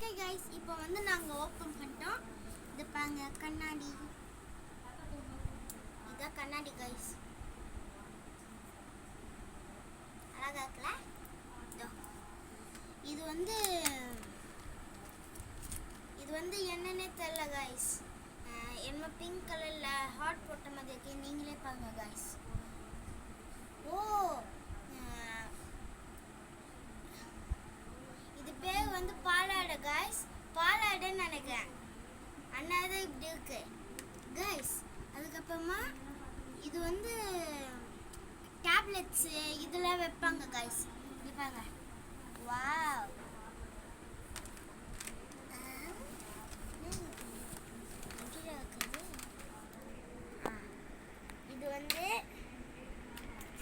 Okay guys, இப்போ வந்து நாங்கள் ஓப்பன் பண்ணிட்டோம். இது பாருங்க, கண்ணாடி. இதான் கண்ணாடி கைஸ். அழகா இருக்குல்ல? இது வந்து என்னன்னே தெரியல கைஸ். என்ன பிங்க் கலர்ல ஹார்ட் போட்ட மாதிரி இருக்கு. நீங்களே பாருங்க கைஸ். ஓ, இது பேர் வந்து பாலாடை கைஸ். பாலாடைன்னு நினைக்கிறேன். அண்ணாதான் இப்படி இருக்கு கைஸ். அதுக்கப்புறமா இது வந்து டேப்லெட்ஸ் இதெல்லாம் வைப்பாங்க கைஸ். பாருங்க. வாவ்,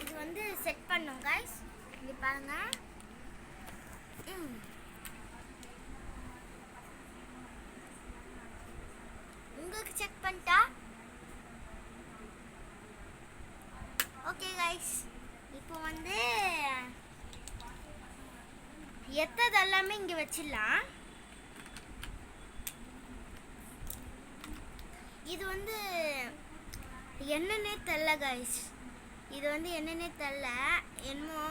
இது வந்து செட் பண்ணும் கைஸ். இங்க பாருங்க. உங்களுக்கு செக் பண்ணிட்டா ஓகே கைஸ். இப்போ வந்து எத்தது எல்லாமே இங்கே வச்சிடலாம். இது வந்து என்னன்னே தெரியல கைஸ். இது வந்து என்னன்னே தெரியல. என்னமோ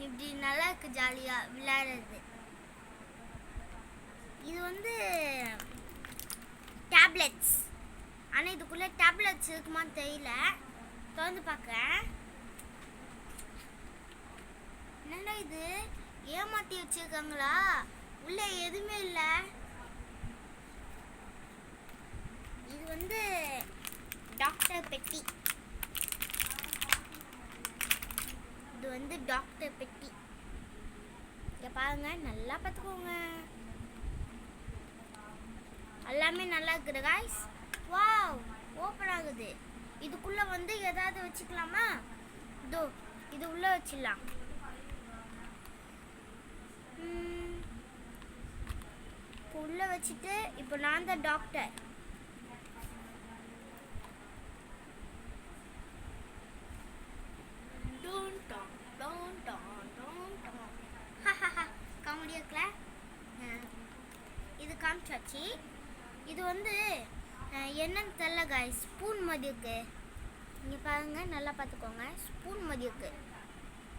இப்படி நல்லா இருக்கு, ஜாலியாக விளையாடுறது. இது வந்து டேப்லெட்ஸ். ஆனால் இதுக்குள்ளே டேப்லெட்ஸ் இருக்குமான்னு தெரியல. திறந்து பார்க்குறேன். என்னடா இது, ஏமாட்டி வச்சிருக்காங்களா? உள்ள எதுவுமே இல்லை. இது வந்து டாக்டர் பெட்டி. இது வந்து டாக்டர் பெட்டி. இங்க பாருங்க, நல்லா பார்த்துக்கோங்க. எல்லாமே நல்லா இருக்குது காய்ஸ். வாவ், ஓப்பன் ஆகுது. இதுக்குள்ள வந்து ஏதாவது வச்சுக்கலாமா? இதோ இது உள்ள வச்சிடலாம். உள்ள வச்சுட்டு இப்போ நான் தான் டாக்டர். காமெடியா இருக்குல்ல? இது காமிச்சாச்சு. இது வந்து என்னன்னு தெரியல காய்ஸ். ஸ்பூன் மாதிரி இருக்கு. இங்கே பாருங்க, நல்லா பார்த்துக்கோங்க. ஸ்பூன் மாதிரி இருக்கு.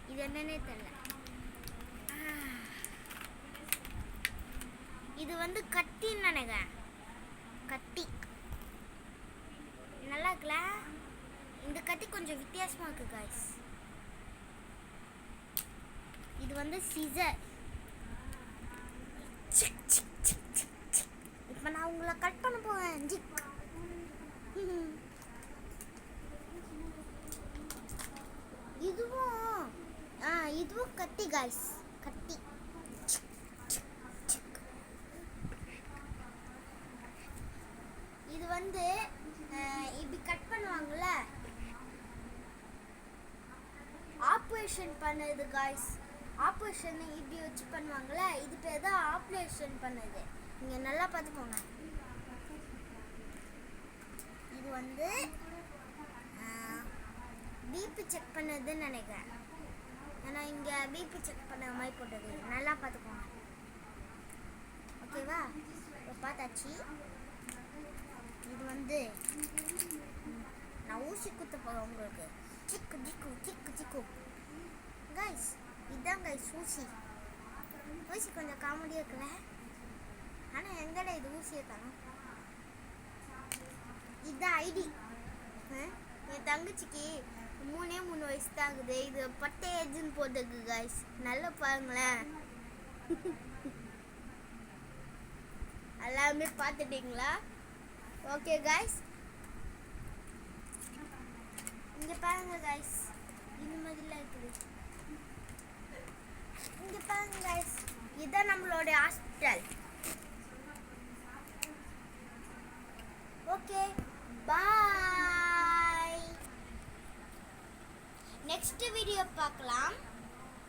இது என்னன்னே தெரியல. இது வந்து கத்தின்னு நினைக்கிறேன். கத்தி நல்லா இருக்குல்ல? இந்த கத்தி கொஞ்சம் வித்தியாசமா இருக்கு காய்ஸ். இது வந்து சிசர். இப்போ நான் உங்களை கட் பண்ண போவேன். இதுவும் கத்தி காய்ஸ். கத்தி. இது வந்து இப்படி கட் பண்ணுவாங்கல்ல, ஆப்ரேஷன் பண்ணது காய்ஸ். ஆப்ரேஷன் இப்படி வச்சு பண்ணுவாங்கல்ல, இது பேர் தான் ஆப்ரேஷன் பண்ணது. நீங்க நல்லா பார்த்துக்கோங்க. இது வந்து பிபி செக் பண்ணதுன்னு நினைக்கிறேன். ஏன்னா இங்கே பிபி செக் பண்ண மாதிரி போட்டது. நல்லா பார்த்துக்கோங்க. ஓகேவா? இப்போ பார்த்தாச்சு. இது வந்து நான் ஊசி குத்த போகிறேன் உங்களுக்கு. சிக்கு சிக்கு சிக்கு சிக்கு கைஸ். இதுதான் கைஸ் ஊசி. ஊசி கொஞ்சம் காமெடியாக இருக்குல்ல? ஆனால் எங்கடா இது ஊசியை தரோம். இதுதான் ஐடி. என் தங்கச்சிக்கு 3 வயசு தான் ஆகுது. இது 10 ஏஜ்னு போட்டுருக்கு கைஸ். நல்லா பாருங்களேன். எல்லாமே பார்த்துட்டீங்களா? ஓகே கைஸ், இங்க பாருங்க கைஸ். இந்த மாதிரிலாம் இருக்குது. இங்க பாருங்க கைஸ். இதுதான் நம்மளோட ஹாஸ்பிட்டல். ஓகே, பாய். நெக்ஸ்ட் வீடியோ பார்க்கலாம்.